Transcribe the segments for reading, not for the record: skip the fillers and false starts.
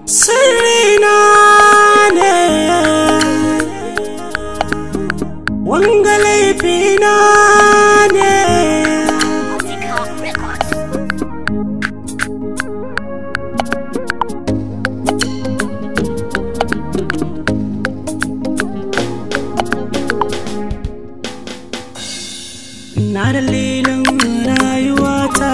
Sirrina ne, wanga laifina ne. Na dalilin rayuwata,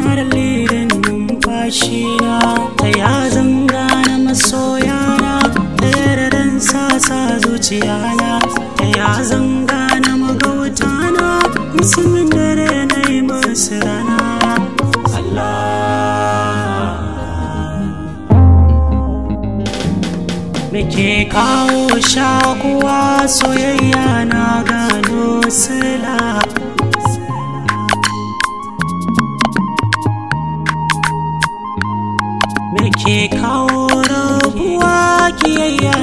na dalilin numfashina, ta ya zanga na masoyana, ta yaradan sasa zuciyana, ta ya zanga na magautana, musamman dare na yi masu rana. Allah me ke kawo shakuwa, soyayya na gano sila. Me ke kawo rabuwa, kiyayya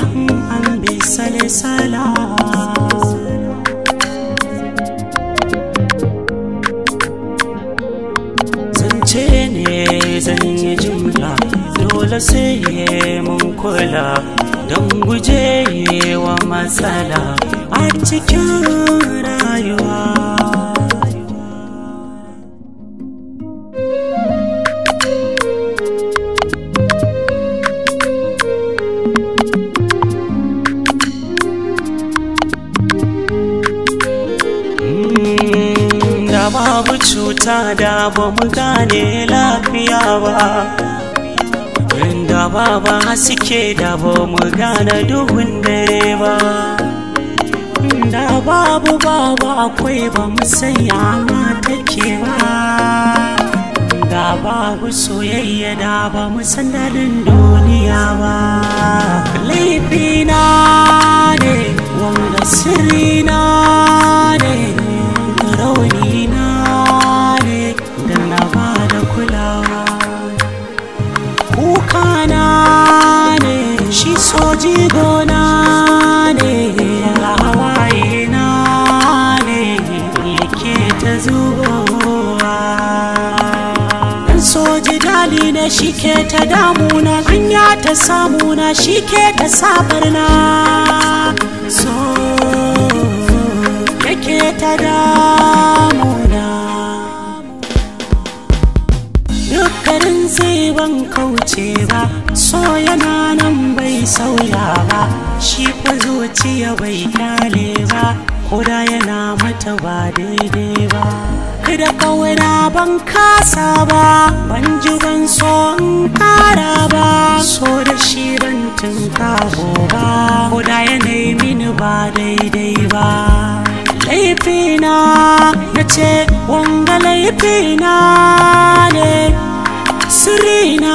an bi sale-sala. Zance ne zan yi jimla, dole sai mun kula don guje wa matsala a cikin rayuwa. Da babu cuta da ba mu gane lafiya ba, da babu haske da ba mu gane duhun dare ba, da babu akwai ba mu sanya ma take ba, da babu soyayya da ba mu san daɗin duniya ba. Laifina ne, wanga sirrina ne, raunina ne, da na ba da kulawa. Kukana ne, shi soji gona ne, hawayena ne yake ta zubowa. Dan soji dali ne, shi ke ta damuna, hanya ta samuna, shi ke ta sabarna. So yake ta damuna, dukkanin sai ban kauce ba, so yana nan bai sauya ba, shi fa zuciya bai kyale ba, koda yana mata ba daidai ba. Kada kauna ban kasa ba, ban ji ban so in kara ba, so da shi ban tunkaho ba, koda yanayi mini ba daidai ba. Laifina na ce, wanga laifina ne, sirrina